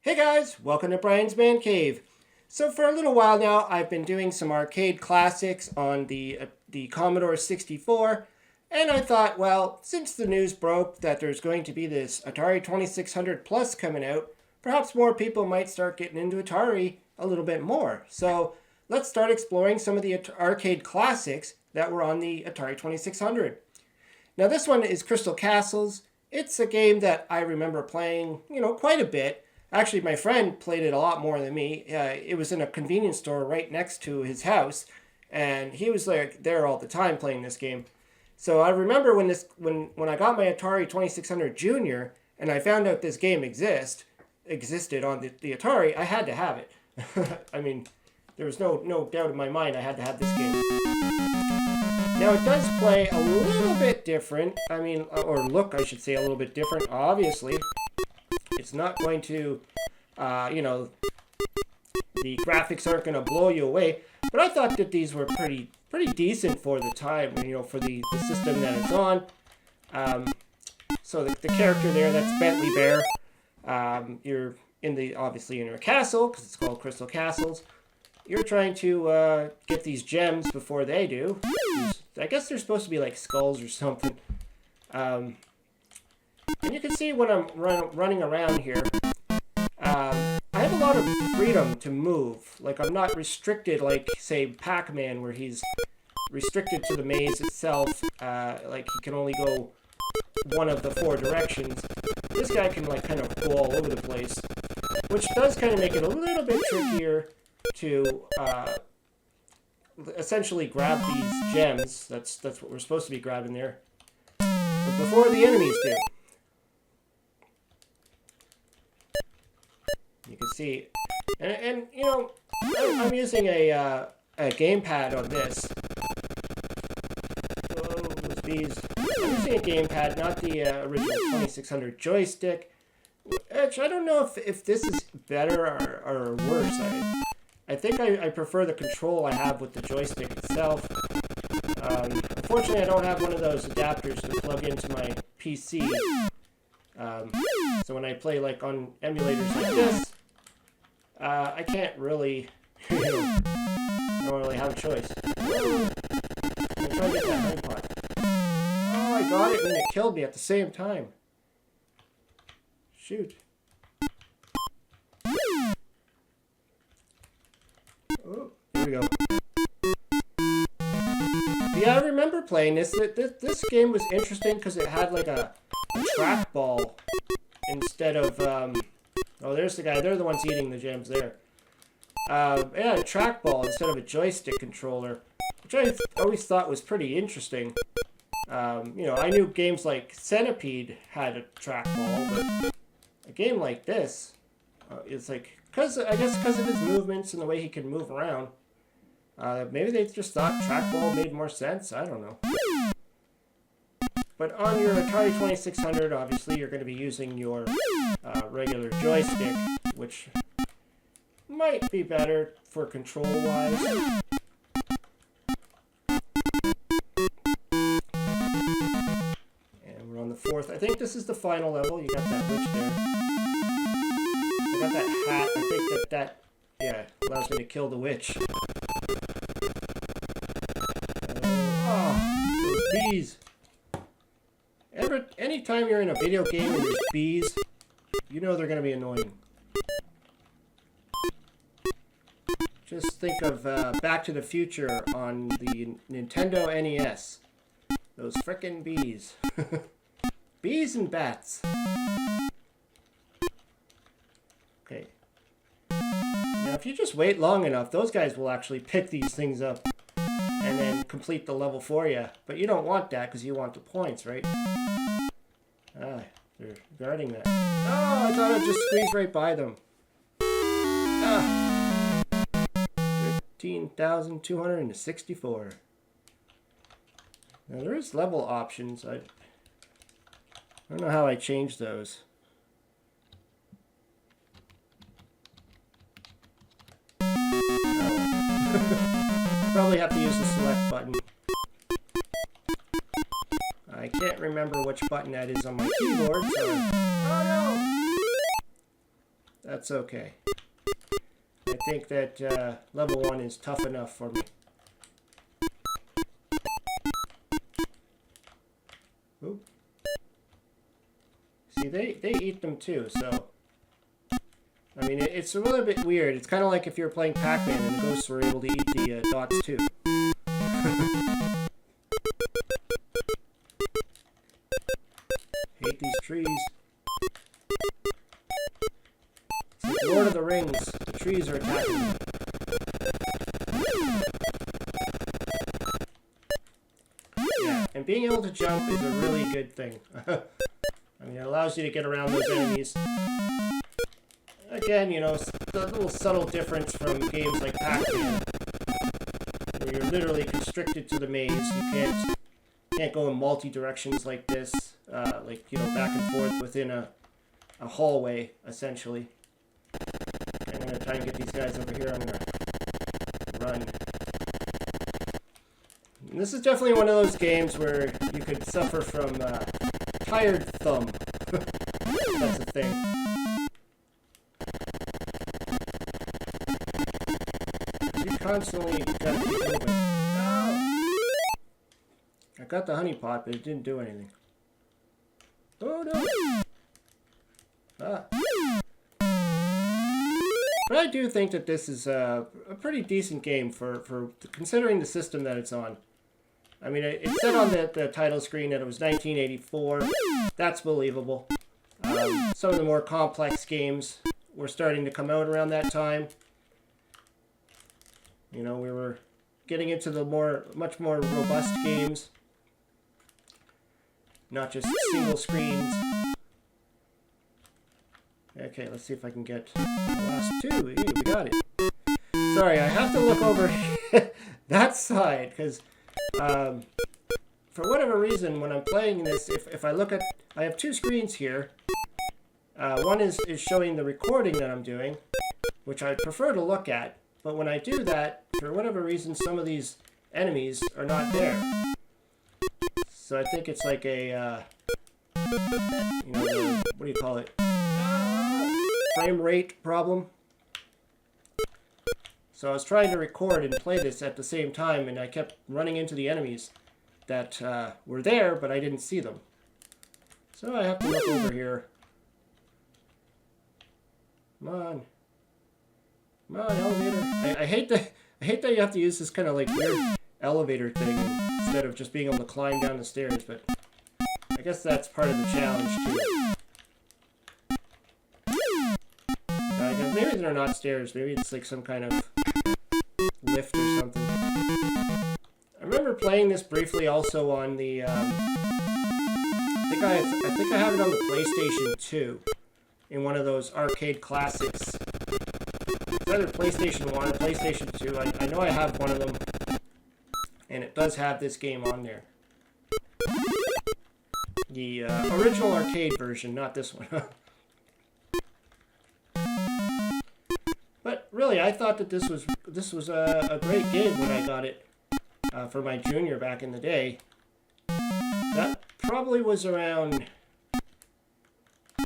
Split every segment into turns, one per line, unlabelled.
Hey guys, welcome to Brian's Man Cave. So for a little while now, I've been doing some arcade classics on the Commodore 64, and I thought, well, since the news broke that there's going to be this Atari 2600 Plus coming out, perhaps more people might start getting into Atari a little bit more. So let's start exploring some of the arcade classics that were on the Atari 2600. Now this one is Crystal Castles. It's a game that I remember playing, quite a bit. Actually, my friend played it a lot more than me. It was in a convenience store right next to his house, and he was like there all the time playing this game. So I remember when I got my Atari 2600 Junior and I found out this game existed on the Atari, I had to have it. I mean, there was no doubt in my mind I had to have this game. Now it does play a little bit different. Or look, I should say, a little bit different. Obviously, it's not going to, the graphics aren't going to blow you away. But I thought that these were pretty decent for the time, for the system that it's on. So the character there, that's Bentley Bear. You're obviously in your castle, because it's called Crystal Castles. You're trying to get these gems before they do. I guess they're supposed to be like skulls or something. And you can see when I'm running around here, I have a lot of freedom to move. Like, I'm not restricted like, say, Pac-Man, where he's restricted to the maze itself. Like, he can only go one of the four directions. This guy can, like, kind of go all over the place, which does kind of make it a little bit trickier to essentially grab these gems. That's what we're supposed to be grabbing there. But before the enemies do. You can see, and I'm using a gamepad on this. Oh, those bees. I'm using a gamepad, not the original 2600 joystick. Actually, I don't know if this is better or worse. I think I prefer the control I have with the joystick itself. Unfortunately, I don't have one of those adapters to plug into my PC. So when I play like on emulators like this, I can't really, I don't really have a choice. I'm trying to get that honey pot. Oh, I got it and it killed me at the same time. Shoot. Oh, here we go. Yeah, I remember playing this. This game was interesting because it had like a trackball instead of, oh, there's the guy. They're the ones eating the gems there. It had a trackball instead of a joystick controller, which I always thought was pretty interesting. I knew games like Centipede had a trackball, but a game like this, it's like, I guess because of his movements and the way he can move around, maybe they just thought trackball made more sense. I don't know. But on your Atari 2600, obviously, you're going to be using your regular joystick, which might be better for control-wise. And we're on the fourth. I think this is the final level. You got that witch there. I got that hat. I think that allows me to kill the witch. Those bees. Anytime you're in a video game and there's bees, you know they're going to be annoying. Just think of Back to the Future on the Nintendo NES. Those frickin' bees. Bees and bats. Okay. Now if you just wait long enough, those guys will actually pick these things up and then complete the level for you. But you don't want that because you want the points, right? Ah, they're guarding that. Oh, I thought I'd just squeeze right by them. Ah. 13,264. Now there is level options. I don't know how I changed those. Oh. Probably have to use the select button. I can't remember which button that is on my keyboard, so... Oh no! That's okay. I think that level 1 is tough enough for me. Ooh. See, they eat them too, so... I mean, it's a little bit weird. It's kind of like if you're playing Pac-Man and the ghosts were able to eat the dots too. Hate these trees. It's like Lord of the Rings. The trees are attacking me. Yeah, and being able to jump is a really good thing. I mean, it allows you to get around those enemies. Again, you know, a little subtle difference from games like Pac-Man, where you're literally constricted to the maze. You can't go in multi-directions like this, like, you know, back and forth within a hallway, essentially. Okay, I'm going to try and get these guys over here. I'm going to run. And this is definitely one of those games where you could suffer from tired thumb. That's a thing. You constantly gotta keep moving. No! I got the honey pot, but it didn't do anything. Oh no! Ah. But I do think that this is a pretty decent game for considering the system that it's on. I mean, it said on the title screen that it was 1984. That's believable. Some of the more complex games were starting to come out around that time. You know, we were getting into the much more robust games. Not just single screens. Okay, let's see if I can get the last two. Hey, we got it. Sorry, I have to look over that side, because for whatever reason, when I'm playing this, if I look at... I have two screens here. One is showing the recording that I'm doing, which I prefer to look at. But when I do that, for whatever reason, some of these enemies are not there. So I think it's like a, you know, what do you call it? Frame rate problem. So I was trying to record and play this at the same time, and I kept running into the enemies that were there, but I didn't see them. So I have to look over here. Come on. Come on, elevator. I hate that you have to use this kind of like weird elevator thing instead of just being able to climb down the stairs, but I guess that's part of the challenge too. Maybe they're not stairs. Maybe it's like some kind of lift or something. I remember playing this briefly also on the. I think I have it on the PlayStation 2 in one of those arcade classics. It's either PlayStation 1 or PlayStation 2. I know I have one of them, and it does have this game on there. The original arcade version, not this one. But really, I thought that this was a great game when I got it for my junior back in the day. That probably was around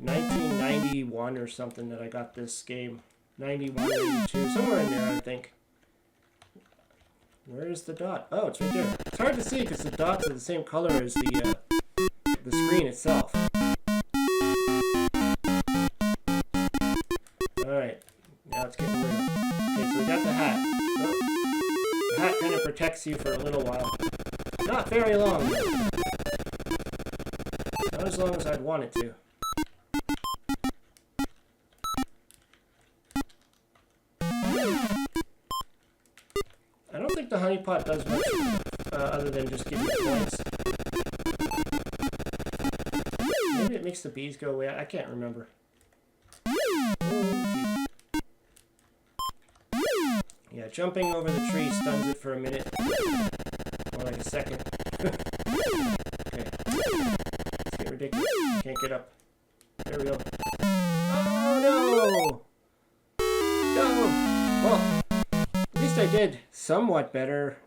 1991 or something that I got this game. 91, 92, somewhere in there, I think. Where's the dot? Oh, it's right there. It's hard to see because the dots are the same color as the screen itself. Alright, now it's getting real. Okay, so we got the hat. Oh, the hat kind of protects you for a little while. Not very long, though. Not as long as I'd want it to. I don't think the honeypot does much other than just give you points. Maybe it makes the bees go away. I can't remember. Oh, yeah, jumping over the tree stuns it for a minute. Or like a second. Okay. It's getting ridiculous. Can't get up. There we go. Oh no! No! Well, at least I did somewhat better.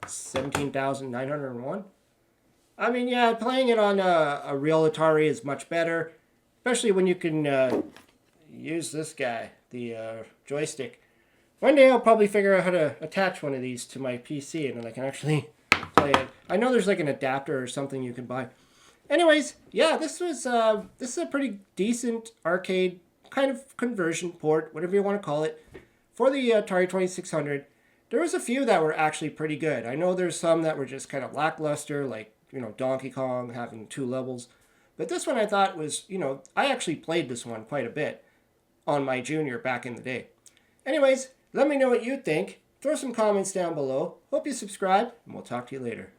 17,901. I mean, yeah, playing it on a real Atari is much better, especially when you can, use this guy, the joystick. One day I'll probably figure out how to attach one of these to my PC and then I can actually play it. I know there's like an adapter or something you can buy. Anyways, yeah, this is a pretty decent arcade kind of conversion port, whatever you want to call it, for the Atari 2600. There was a few that were actually pretty good. I know there's some that were just kind of lackluster, like, Donkey Kong having 2 levels. But this one I thought was, I actually played this one quite a bit on my junior back in the day. Anyways, let me know what you think. Throw some comments down below. Hope you subscribe, and we'll talk to you later.